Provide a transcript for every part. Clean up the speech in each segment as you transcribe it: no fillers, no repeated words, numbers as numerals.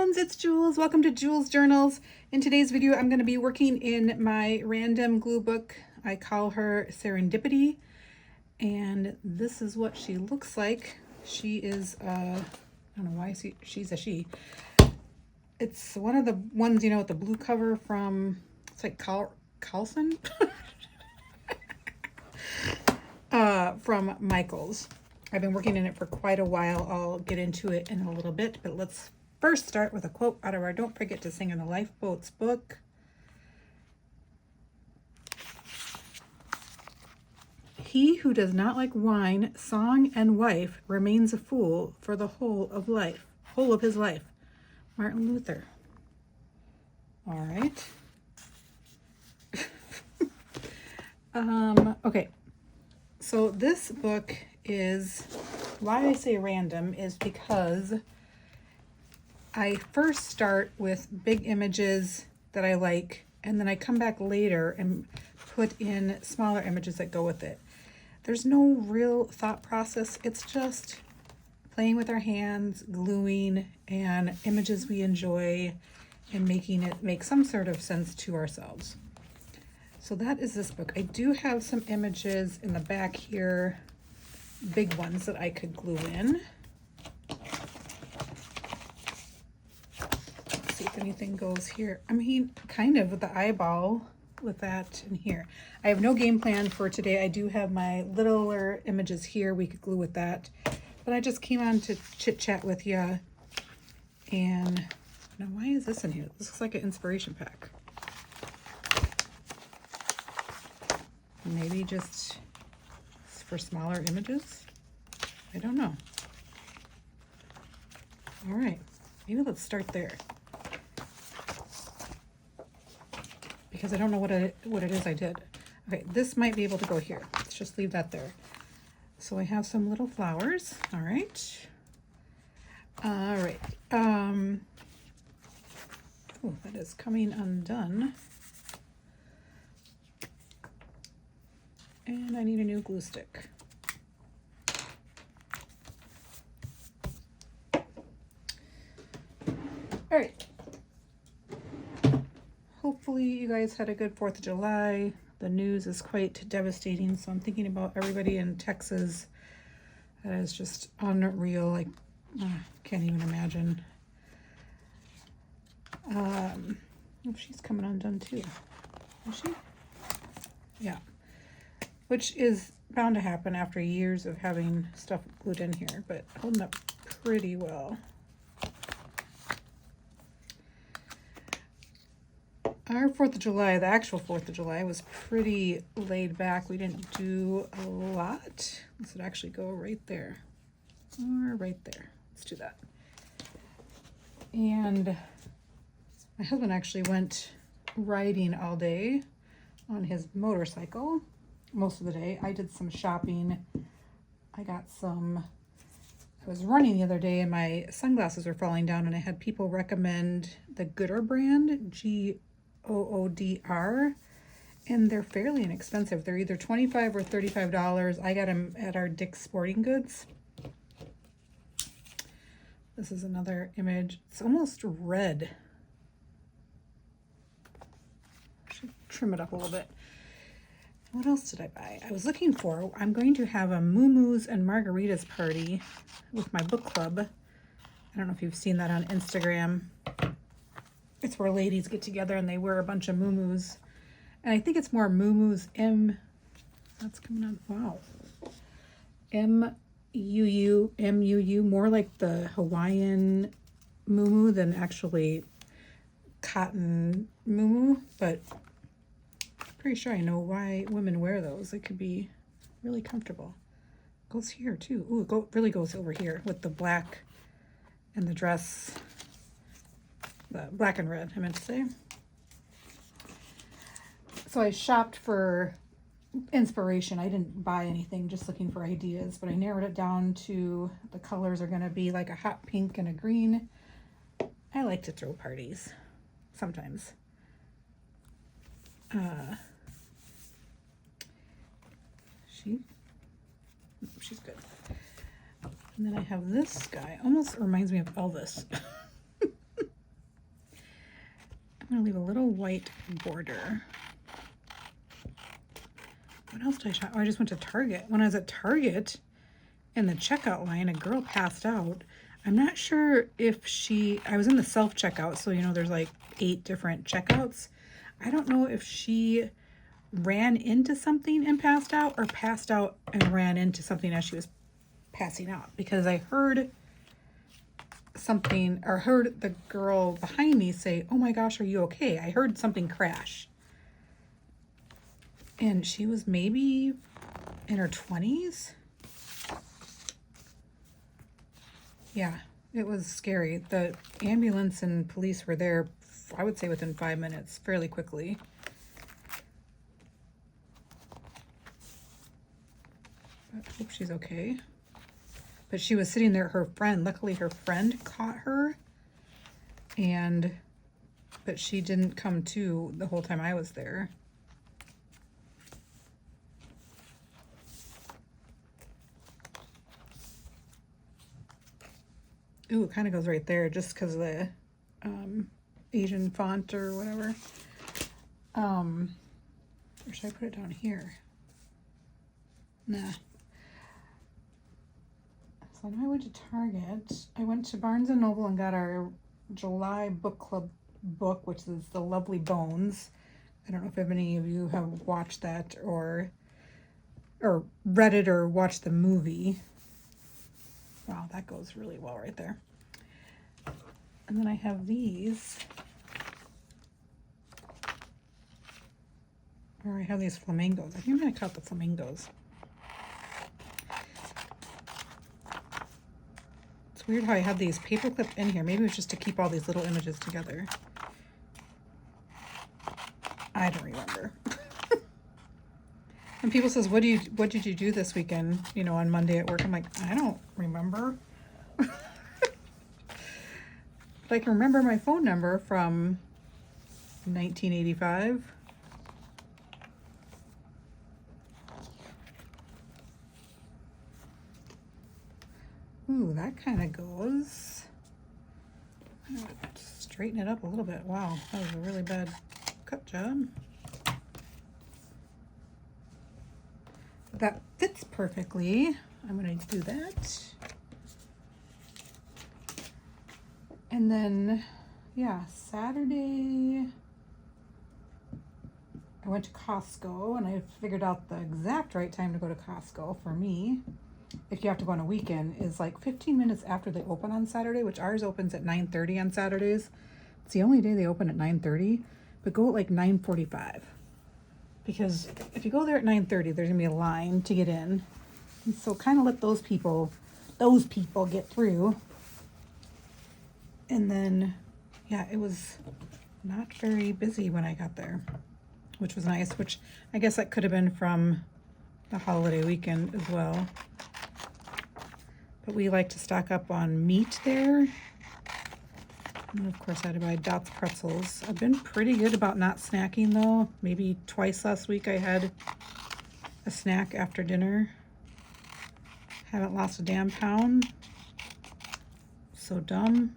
friends, it's Jules. Welcome to Jules Journals. In today's video, I'm going to be working in my random glue book. I call her Serendipity, and this is what she looks like. She is, I don't know why she's a she. It's one of the ones, you know, with the blue cover from, it's like Carlson? From Michaels. I've been working in it for quite a while. I'll get into it in a little bit, but let's first start with a quote out of our Don't Forget to Sing in the Lifeboats book. He who does not like wine, song, and wife remains a fool for the whole of his life. Martin Luther. All right. Okay. So this book is, why I say random is because I first start with big images that I like, and then I come back later and put in smaller images that go with it. There's no real thought process. It's just playing with our hands, gluing, and images we enjoy, and making it make some sort of sense to ourselves. So that is this book. I do have some images in the back here, big ones that I could glue in. Let's see if anything goes here. I mean, kind of with the eyeball with that in here. I have no game plan for today. I do have my littler images here. We could glue with that. But I just came on to chit chat with you. And now why is this in here? This looks like an inspiration pack. Maybe just for smaller images? I don't know. All right, maybe let's start there. Because I don't know what it is I did. Okay, this might be able to go here. Let's just leave that there. So I have some little flowers. All right. All right. Oh, that is coming undone. And I need a new glue stick. All right. Hopefully you guys had a good 4th of July. The news is quite devastating, so I'm thinking about everybody in Texas. That is just unreal. Like, can't even imagine. Oh, she's coming undone too. Is she? Yeah. Which is bound to happen after years of having stuff glued in here, but holding up pretty well. Our 4th of July, the actual 4th of July, was pretty laid back. We didn't do a lot. This would actually go right there, or right there. Let's do that. And my husband actually went riding all day on his motorcycle. Most of the day. I did some shopping. I was running the other day and my sunglasses were falling down, and I had people recommend the Goodr brand, Goodr, and they're fairly inexpensive. They're either $25 or $35. I got them at our Dick's Sporting Goods. This is another image. It's almost red. I should trim it up a little bit. What else did I buy? I'm going to have a Moo-Moos and Margaritas party with my book club. I don't know if you've seen that on Instagram. It's where ladies get together and they wear a bunch of Moo-Moos. And I think it's more Moo-Moos that's coming on, wow. M-U-U, more like the Hawaiian Moo-Moo than actually cotton Moo-Moo, but pretty sure I know why women wear those. It could be really comfortable. Goes here too. Ooh, it really goes over here with the black and the dress. The black and red, I meant to say. So I shopped for inspiration. I didn't buy anything, just looking for ideas, but I narrowed it down to the colors are going to be like a hot pink and a green. I like to throw parties sometimes. She's good. And then I have this guy. Almost reminds me of Elvis. I'm gonna leave a little white border. What else did I shop? Oh, I just went to Target. When I was at Target in the checkout line, a girl passed out. I'm not sure if I was in the self-checkout, so you know there's like 8 different checkouts. I don't know if she ran into something and passed out, or passed out and ran into something as she was passing out, because I heard something, or heard the girl behind me say, "Oh my gosh, are you okay?" I heard something crash. And she was maybe in her 20s. Yeah, it was scary. The ambulance and police were there, I would say within 5 minutes, fairly quickly. But I hope she's okay. But she was sitting there, her friend, luckily her friend caught her, but she didn't come to the whole time I was there. Ooh, it kind of goes right there just because of the Asian font or whatever. Or should I put it down here? Nah. So now I went to Target. I went to Barnes & Noble and got our July book club book, which is The Lovely Bones. I don't know if any of you have watched that or read it or watched the movie. Wow, that goes really well right there. And then I have these. Or I have these flamingos. I think I'm going to cut the flamingos. It's weird how I have these paper clipped in here. Maybe it's just to keep all these little images together. I don't remember. And people says, what did you do this weekend, you know, on Monday at work? I'm like, I don't remember. But I can remember my phone number from 1985. Ooh, that kind of goes. I'm gonna straighten it up a little bit. Wow, that was a really bad cut job. That fits perfectly. I'm going to do that. And then, yeah, Saturday, I went to Costco, and I figured out the exact right time to go to Costco for me, if you have to go on a weekend, is like 15 minutes after they open on Saturday, which ours opens at 9:30 on Saturdays. It's the only day they open at 9:30, but go at like 9:45. Because if you go there at 9:30, there's gonna be a line to get in. And so kind of let those people get through. And then, yeah, it was not very busy when I got there, which was nice, which I guess that could have been from the holiday weekend as well. But we like to stock up on meat there. And of course I had to buy Dot's pretzels. I've been pretty good about not snacking though. Maybe twice last week I had a snack after dinner. Haven't lost a damn pound. So dumb.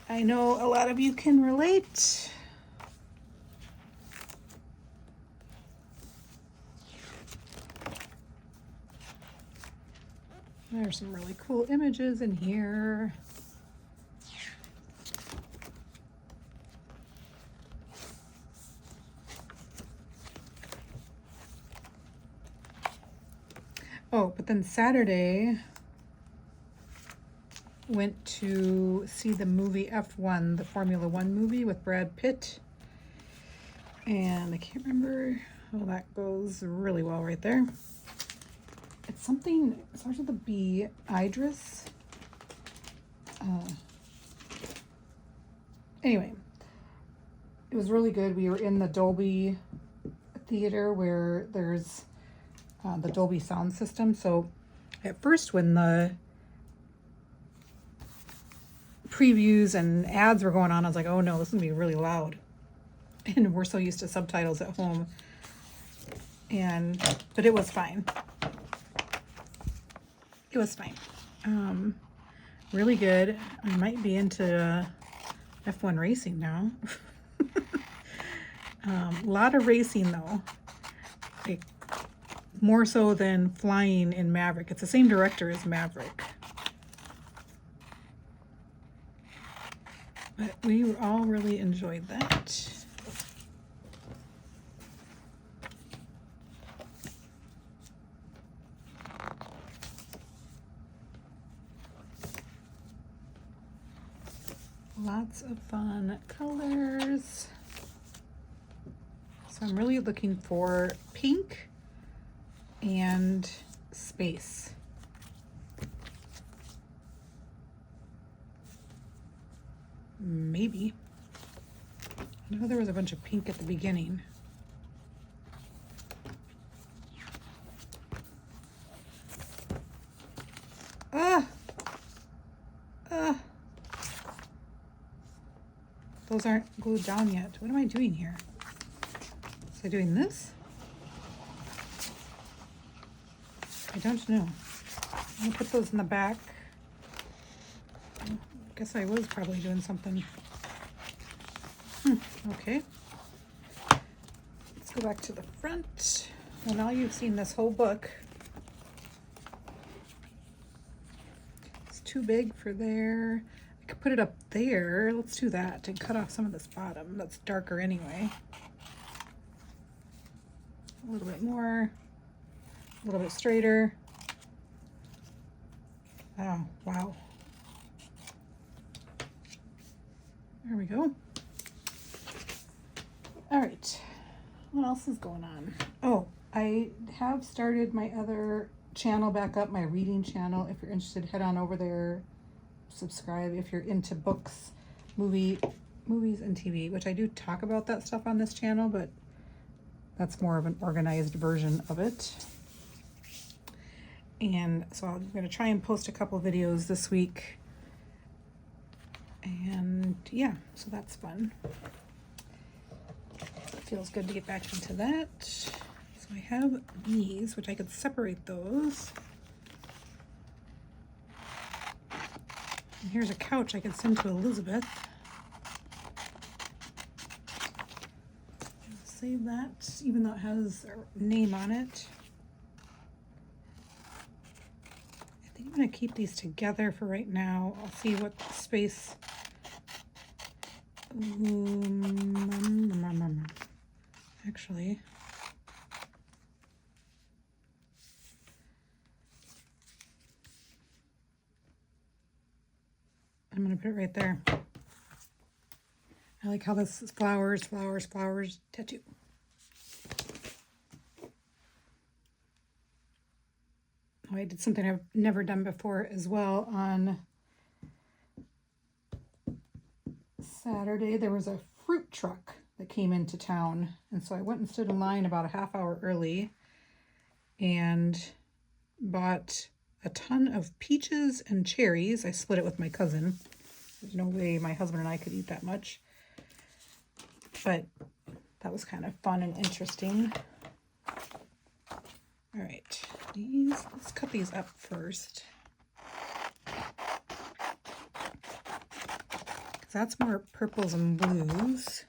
I know a lot of you can relate. There's some really cool images in here. Oh, but then Saturday, went to see the movie F1, the Formula One movie with Brad Pitt. And I can't remember how that goes really well right there. It's something, it starts with a B, Idris. Anyway, it was really good. We were in the Dolby theater where there's the Dolby sound system. So at first when the previews and ads were going on, I was like, oh no, this is gonna be really loud. And we're so used to subtitles at home. But it was fine. It was fine. Really good. I might be into F1 racing now. A lot of racing though, like more so than flying in Maverick. It's the same director as Maverick. But we all really enjoyed that. Lots of fun colors. So I'm really looking for pink and space. Maybe. I know there was a bunch of pink at the beginning. Ah! Ah! Those aren't glued down yet. What am I doing here? Was I doing this? I don't know. I'm gonna put those in the back. I guess I was probably doing something. Okay. Let's go back to the front. Well, now you've seen this whole book. It's too big for there. I could put it up there. Let's do that and cut off some of this bottom. That's darker anyway. A little bit more. A little bit straighter. Oh, wow. There we go. All right. What else is going on? Oh, I have started my other channel back up, my reading channel. If you're interested, head on over there. Subscribe if you're into books, movies, and TV, which I do talk about that stuff on this channel, but that's more of an organized version of it. And so I'm going to try and post a couple videos this week. And yeah, so that's fun. Feels good to get back into that. So I have these, which I could separate those. And here's a couch I could send to Elizabeth. I'll save that, even though it has a name on it. I think I'm going to keep these together for right now. I'll see what space. Actually, I'm going to put it right there. I like how this is flowers, flowers, flowers tattoo. Oh, I did something I've never done before as well. On Saturday, there was a fruit truck that came into town, and so I went and stood in line about a half hour early and bought a ton of peaches and cherries. I split it with my cousin. There's no way my husband and I could eat that much, but that was kind of fun and interesting. All right, let's cut these up first. That's more purples and blues.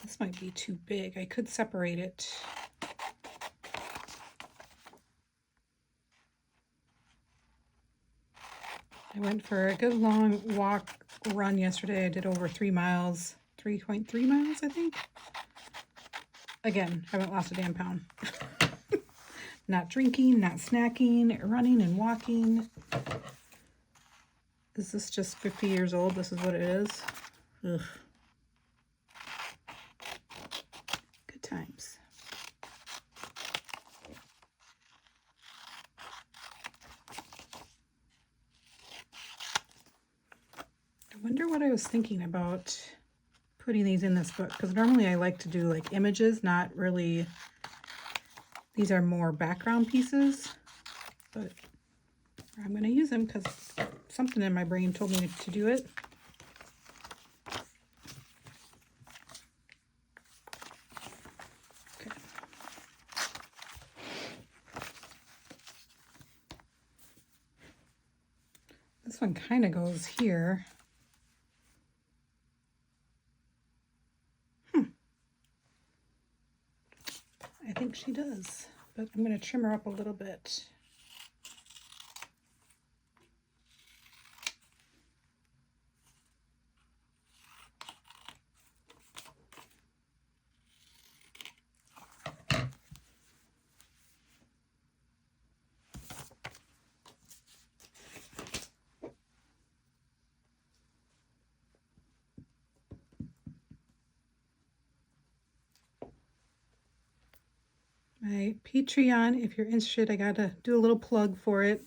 This might be too big. I could separate it. I went for a good long run yesterday. I did over 3 miles, 3.3 miles, I think. Again, haven't lost a damn pound. Not drinking, not snacking, running and walking. Is this just 50 years old? This is what it is? Ugh. Good times. I wonder what I was thinking about putting these in this book, because normally I like to do like images, not really. These are more background pieces, but I'm going to use them because something in my brain told me to do it. Okay. This one kind of goes here. I think she does, but I'm going to trim her up a little bit. My Patreon, if you're interested, I gotta do a little plug for it.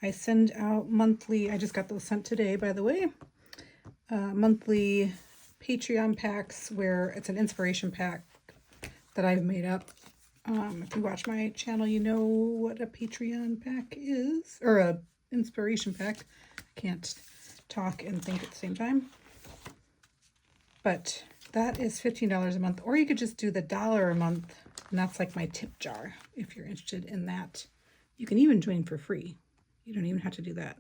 I send out monthly, I just got those sent today, by the way, monthly Patreon packs where it's an inspiration pack that I've made up. If you watch my channel, you know what a Patreon pack is, or a inspiration pack. I can't talk and think at the same time. But that is $15 a month, or you could just do the $1 a month. And that's like my tip jar, if you're interested in that. You can even join for free. You don't even have to do that.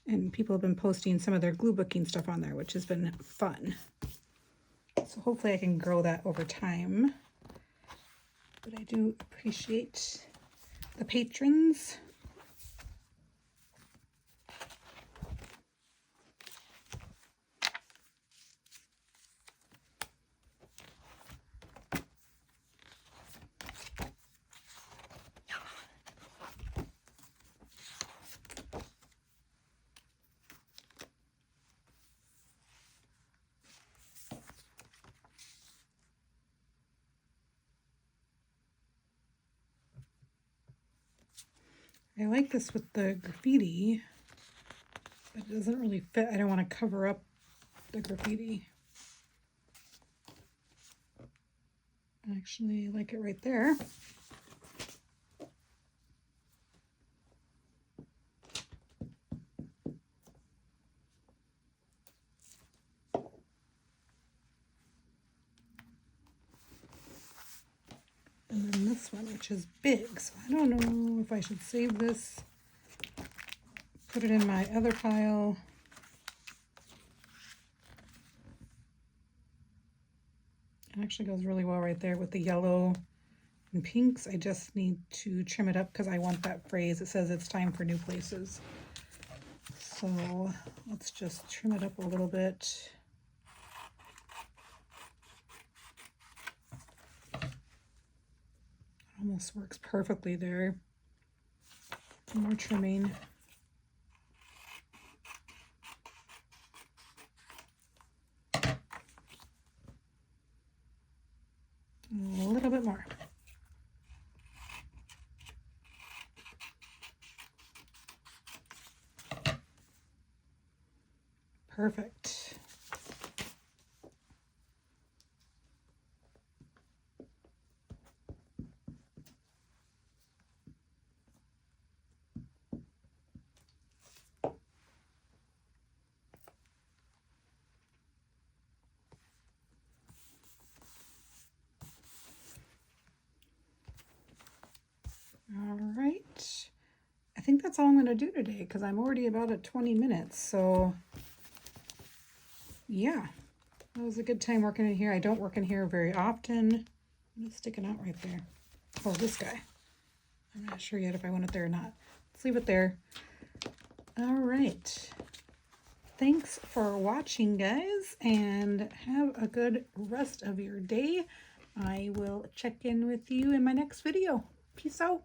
And people have been posting some of their glue booking stuff on there, which has been fun. So hopefully I can grow that over time. But I do appreciate the patrons. I like this with the graffiti, but it doesn't really fit. I don't want to cover up the graffiti. Actually, I like it right there. And then this one, which is big, so I don't know if I should save this, put it in my other pile. It actually goes really well right there with the yellow and pinks. I just need to trim it up because I want that phrase. It says it's time for new places. So let's just trim it up a little bit. Almost works perfectly there. More trimming. A little bit more. Perfect. All right, I think that's all I'm going to do today because I'm already about at 20 minutes. So yeah, that was a good time working in here. I don't work in here very often. It's sticking out right there. Oh, this guy. I'm not sure yet if I want it there or not. Let's leave it there. All right. Thanks for watching, guys, and have a good rest of your day. I will check in with you in my next video. Peace out.